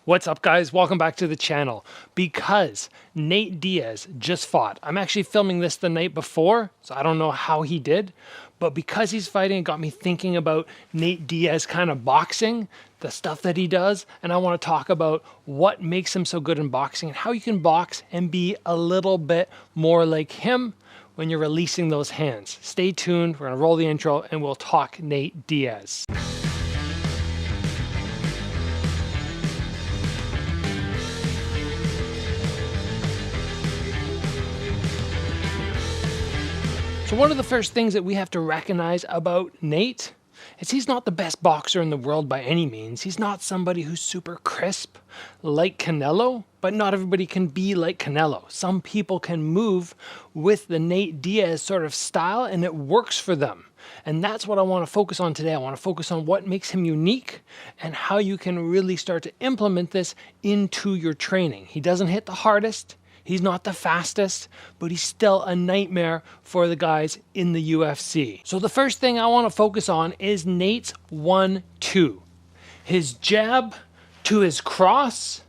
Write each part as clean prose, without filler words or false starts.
What's up, guys? Welcome back to the channel. Because Nate Diaz just fought. I'm actually filming this the night before, so I don't know how he did, but because he's fighting, it got me thinking about Nate Diaz kind of boxing, the stuff that he does, and I want to talk about what makes him so good in boxing and how you can box and be a little bit more like him when you're releasing those hands. Stay tuned, we're gonna roll the intro and we'll talk Nate Diaz. So one of the first things that we have to recognize about Nate is he's not the best boxer in the world by any means. He's not somebody who's super crisp like Canelo, but not everybody can be like Canelo. Some people can move with the Nate Diaz sort of style and it works for them. And that's what I want to focus on today. I want to focus on what makes him unique and how you can really start to implement this into your training. He doesn't hit the hardest. He's not the fastest, but he's still a nightmare for the guys in the UFC. So the first thing I want to focus on is Nate's 1-2. His jab to his cross.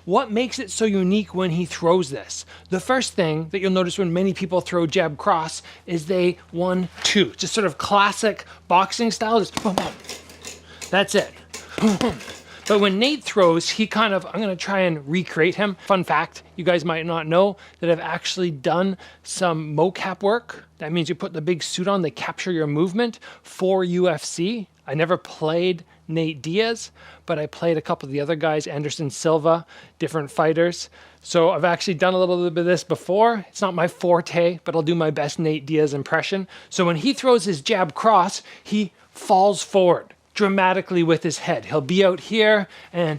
What makes it so unique when he throws this? The first thing that you'll notice when many people throw jab cross is they 1-2. Just sort of classic boxing style, just boom, boom. That's it. Boom, boom. But when Nate throws, he kind of, I'm gonna try and recreate him. Fun fact, you guys might not know that I've actually done some mocap work. That means you put the big suit on, they capture your movement for UFC. I never played Nate Diaz, but I played a couple of the other guys, Anderson Silva, different fighters. So I've actually done a little bit of this before. It's not my forte, but I'll do my best Nate Diaz impression. So when he throws his jab cross, he falls forward dramatically with his head. He'll be out here and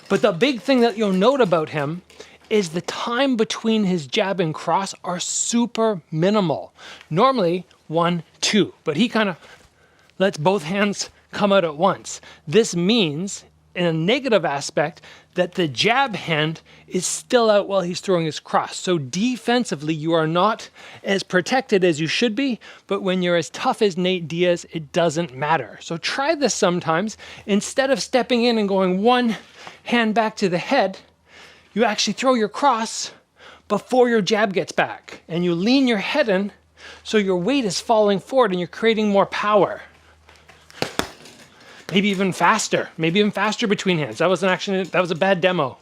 but the big thing that you'll note about him is the time between his jab and cross are super minimal. Normally 1-2, but he kind of lets both hands come out at once. This means, in a negative aspect, that the jab hand is still out while he's throwing his cross. So defensively, you are not as protected as you should be, but when you're as tough as Nate Diaz, it doesn't matter. So try this sometimes. Instead of stepping in and going one hand back to the head, you actually throw your cross before your jab gets back, and you lean your head in so your weight is falling forward and you're creating more power. Maybe even faster between hands. That was a bad demo.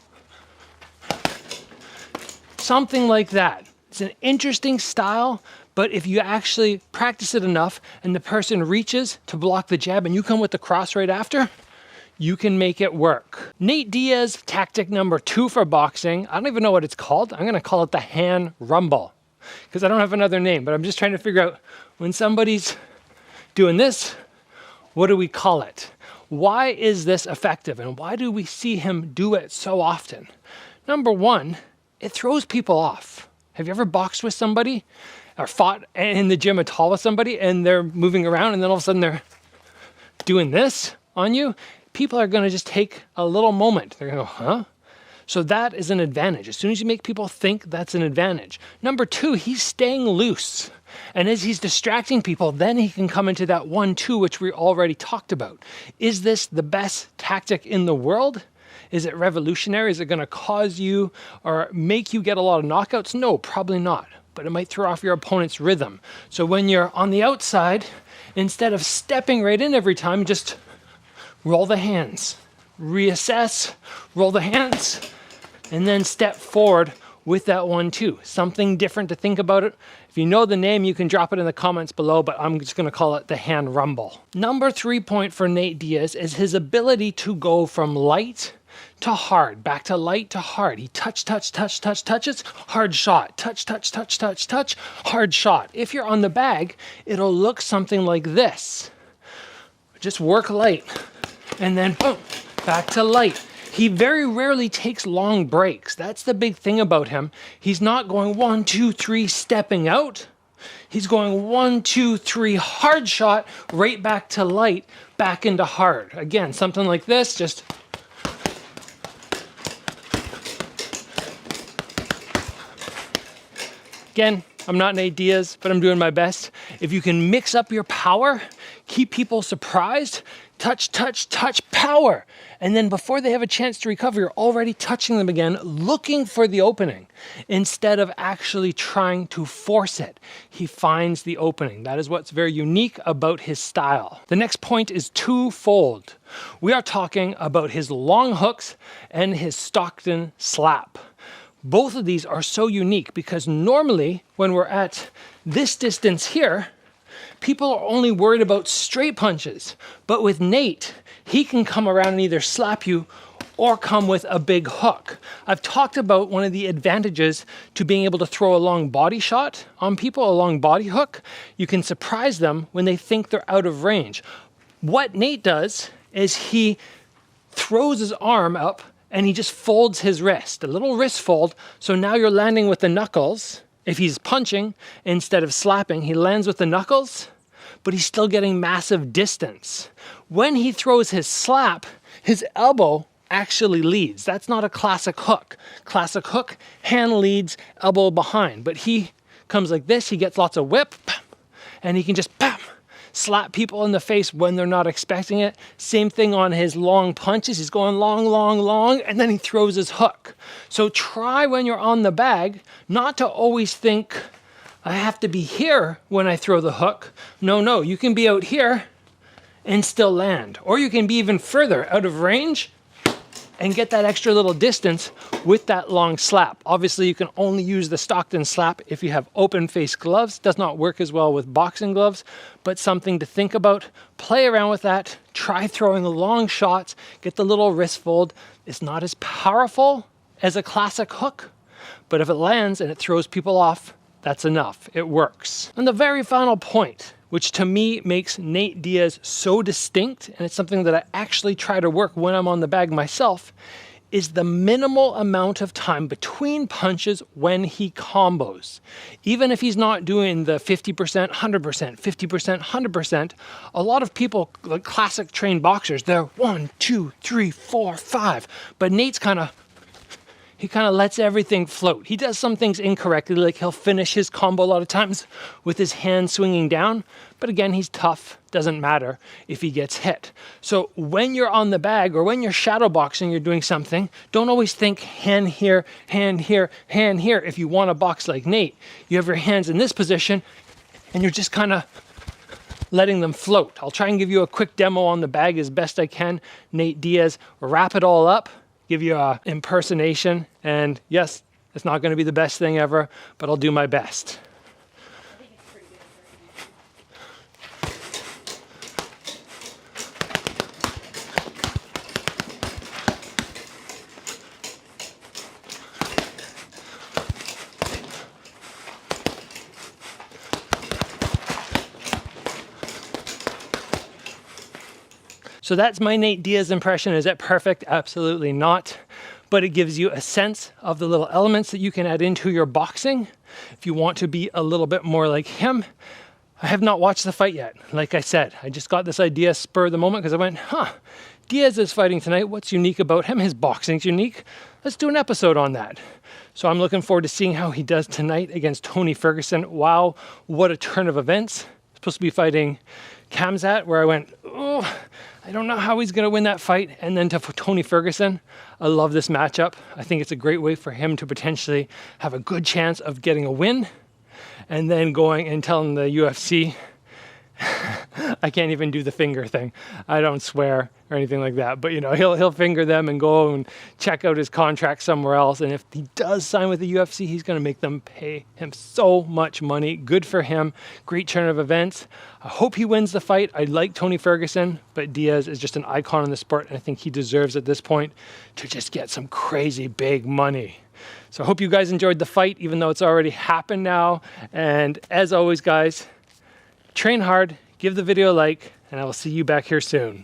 Something like that. It's an interesting style, but if you actually practice it enough and the person reaches to block the jab and you come with the cross right after, you can make it work. Nate Diaz, tactic number 2 for boxing. I don't even know what it's called. I'm gonna call it the hand rumble because I don't have another name, but I'm just trying to figure out when somebody's doing this, what do we call it? Why is this effective and why do we see him do it so often? Number one, it throws people off. Have you ever boxed with somebody or fought in the gym at all with somebody and they're moving around and then all of a sudden they're doing this on you? People are gonna just take a little moment. They're gonna go, huh? So that is an advantage. As soon as you make people think, that's an advantage. Number 2, he's staying loose. And as he's distracting people, then he can come into that 1-2, which we already talked about. Is this the best tactic in the world? Is it revolutionary? Is it gonna cause you or make you get a lot of knockouts? No, probably not. But it might throw off your opponent's rhythm. So when you're on the outside, instead of stepping right in every time, just roll the hands, reassess, roll the hands, and then step forward with that 1-2. Something different to think about it. If you know the name, you can drop it in the comments below, but I'm just gonna call it the hand rumble. Number 3 point for Nate Diaz is his ability to go from light to hard, back to light to hard. He touches, hard shot, touch, hard shot. If you're on the bag, it'll look something like this. Just work light, and then boom, back to light. He very rarely takes long breaks. That's the big thing about him. He's not going 1, 2, 3, stepping out. He's going 1, 2, 3, hard shot, right back to light, back into hard. Again, something like this, just again, I'm not Nate Diaz, but I'm doing my best. If you can mix up your power, keep people surprised, touch, touch, touch, power. And then before they have a chance to recover, you're already touching them again, looking for the opening instead of actually trying to force it. He finds the opening. That is what's very unique about his style. The next point is twofold. We are talking about his long hooks and his Stockton slap. Both of these are so unique because normally when we're at this distance here, people are only worried about straight punches. But with Nate, he can come around and either slap you or come with a big hook. I've talked about one of the advantages to being able to throw a long body shot on people, a long body hook. You can surprise them when they think they're out of range. What Nate does is he throws his arm up and he just folds his wrist, a little wrist fold. So now you're landing with the knuckles. If he's punching instead of slapping, he lands with the knuckles, but he's still getting massive distance. When he throws his slap, his elbow actually leads. That's not a classic hook. Classic hook, hand leads, elbow behind. But he comes like this, he gets lots of whip, and he can just slap people in the face when they're not expecting it. Same thing on his long punches. He's going long, long, long, and then he throws his hook. So try when you're on the bag not to always think, I have to be here when I throw the hook. No, you can be out here and still land. Or you can be even further out of range and get that extra little distance with that long slap. Obviously, you can only use the Stockton slap if you have open face gloves. Does not work as well with boxing gloves, but something to think about. Play around with that. Try throwing long shots. Get the little wrist fold. It's not as powerful as a classic hook, but if it lands and it throws people off, that's enough. It works. And the very final point, which to me makes Nate Diaz so distinct, and it's something that I actually try to work when I'm on the bag myself, is the minimal amount of time between punches when he combos. Even if he's not doing the 50%, 100%, 50%, 100%, a lot of people, like classic trained boxers, they're 1, 2, 3, 4, 5. But Nate's he kind of lets everything float. He does some things incorrectly, like he'll finish his combo a lot of times with his hand swinging down. But again, he's tough. Doesn't matter if he gets hit. So when you're on the bag or when you're shadow boxing, you're doing something, don't always think hand here, hand here, hand here. If you want to box like Nate, you have your hands in this position and you're just kind of letting them float. I'll try and give you a quick demo on the bag as best I can. Nate Diaz, wrap it all up, give you a impersonation, and yes, it's not going to be the best thing ever, but I'll do my best. So that's my Nate Diaz impression. Is it perfect? Absolutely not. But it gives you a sense of the little elements that you can add into your boxing if you want to be a little bit more like him. I have not watched the fight yet. Like I said, I just got this idea spur of the moment because I went, Diaz is fighting tonight. What's unique about him? His boxing's unique. Let's do an episode on that. So I'm looking forward to seeing how he does tonight against Tony Ferguson. Wow, what a turn of events. Supposed to be fighting Kamzat, where I went, I don't know how he's going to win that fight. And then to Tony Ferguson, I love this matchup. I think it's a great way for him to potentially have a good chance of getting a win and then going and telling the UFC, I can't even do the finger thing. I don't swear or anything like that, but he'll finger them and go and check out his contract somewhere else. And if he does sign with the UFC, he's going to make them pay him so much money. Good for him. Great turn of events. I hope he wins the fight. I like Tony Ferguson, but Diaz is just an icon in the sport, and I think he deserves at this point to just get some crazy big money. So I hope you guys enjoyed the fight, even though it's already happened now. And as always, guys, train hard, give the video a like, and I will see you back here soon.